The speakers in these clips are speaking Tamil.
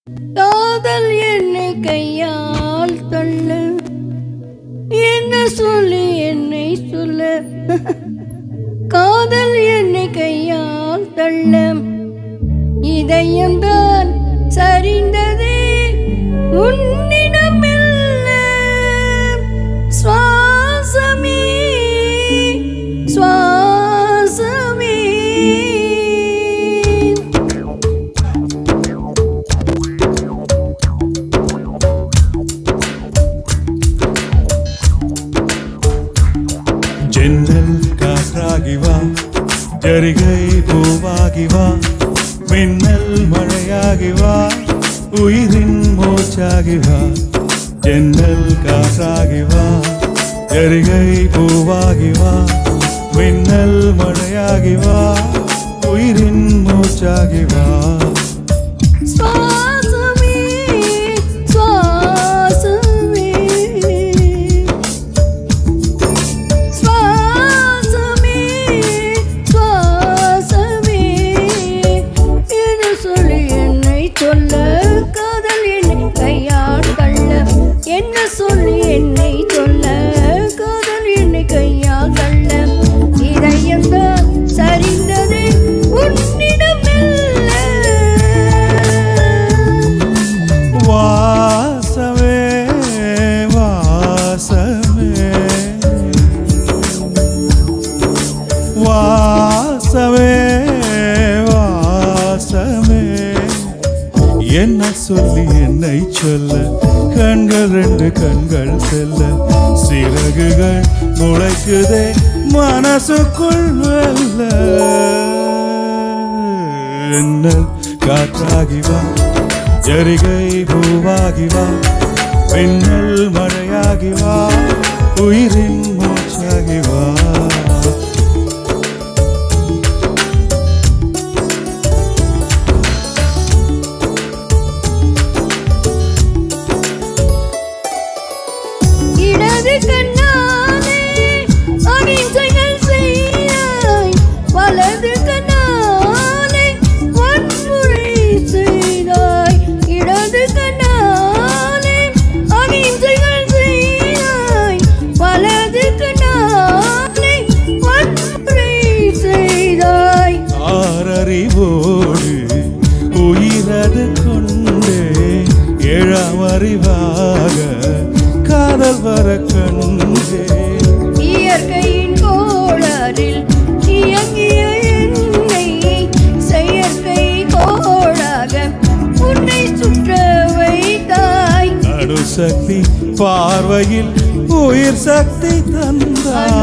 காதல் என்னை கையால் தள்ள, என்ன சொல்லி என்னை சொல்ல. காதல் என்னை கையால் தள்ள, இதயம்தான் சரிந்ததே உன்னிடம் மெல்ல. சுவாசமே சுவாசமே ஜன்னல் காற்றாகி வா, ஜரிகை பூவாகி வா, மின்னல் மழையாகி வா, உயிரின் மூச்சாகி வா. ஜன்னல் காற்றாகி வா, ஜரிகை பூவாகி வா, மின்னல் மழையாகி வா, உயிரின் மூச்சாகி வா. சுவாசமே சுவாசமே சுவாசமே சுவாசமே, என சொல்லி என்னை சொல்ல. காதல் என்னை கையால் தள்ள, என்ன சொல்லி என்னை சொல்ல. காதல் என்னை கையால் தள்ள, இதயம்தான் சரிந்ததே உன்னிடம் மெல்ல. வாசமே வாசமே வாசமே வாசமே, என்ன சொல்லி என்னை சொல்ல. கண்கள் ரெண்டு கண்கள் செல்ல, சிறகுகள் முளைக்குதே மனசுக்குள் மெல்ல. என்னல் காற்றாகி வா, ஜரிகை பூவாகி வா, மின்னல் மழையாகி வா, உயிரின் மூச்சாகி வா. இடது கண்ணாலே அகிம்சைகள் செய்தாய், வலது கண்ணாலே வன்முறை செய்தாய். இடது கண்ணாலே அகிம்சைகள் செய்தாய், வலது கண்ணாலே வன்முறை செய்தாய். ஆறறிவோடு உயிரது கொண்டே, ஏழாம் அறிவாக காதல் வர கண்டே. இயற்கையின் கோளாறில் இயங்கிய என்னை, செயற்கை கோளாக உன்னை சுற்ற வைத்தாய். அணுசக்தி பார்வையில் உயிர் சக்தி தந்தாய்.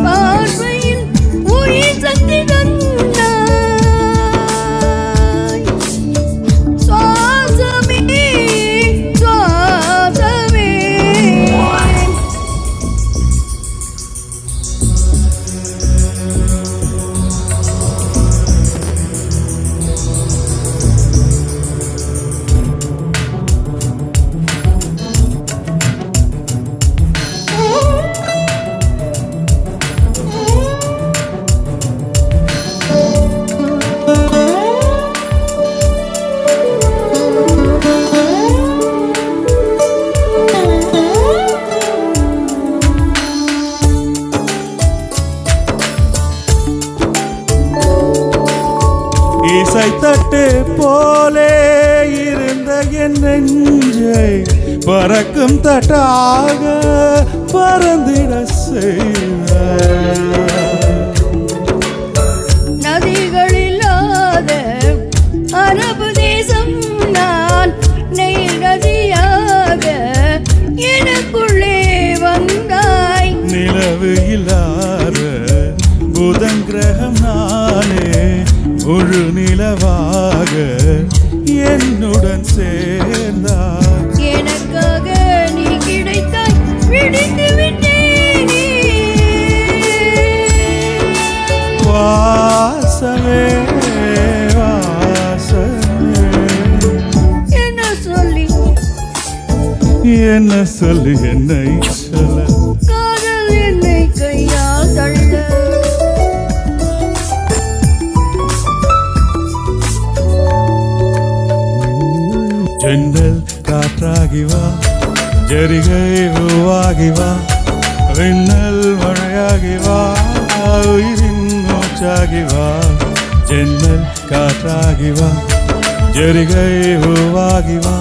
பார்வையில் உயிர் சக்தி தந்தாய். சுவாசமே சுவாசமே இசைத்தட்டு போலே இருந்த என் நெஞ்சை பறக்கும் தட்டாக பறந்திட செய்தாய். நதிகளில்லாத அரபு தேசம் நான், நெய் நதியாக எனக்குள்ளே வந்தாய். நிலவு இல்லாத புதன் கிரகம் நானே, முழு நிலவாக என்னுடன் சேர்ந்தாய். எனக்காக நீ கிடைத்தாய், விடிந்து விட்டேனே. வாசமே வாசமே, என்ன சொல்லி என்னை சொல்ல. காதல் என்னை கையால் தள்ள, ஜன்னல் காற்றாகி வா ஜரிகை பூவாகி வா விண்ணல் மழையாகி வா உயிரின் மூச்சாகி வா ஜன்னல் காற்றாகி வா ஜரிகை பூவாகி வா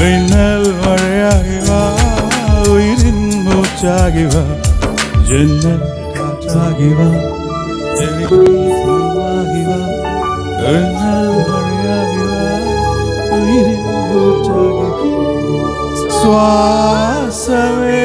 விண்ணல் மழையாகி வா உயிரின் மூச்சாகி வா ஜன்னல் காற்றாகி வா ஜரிகை பூவாகி வா விண்ணல் மழையாகி வா உயிரின் மூச்சாகி சுவாசமே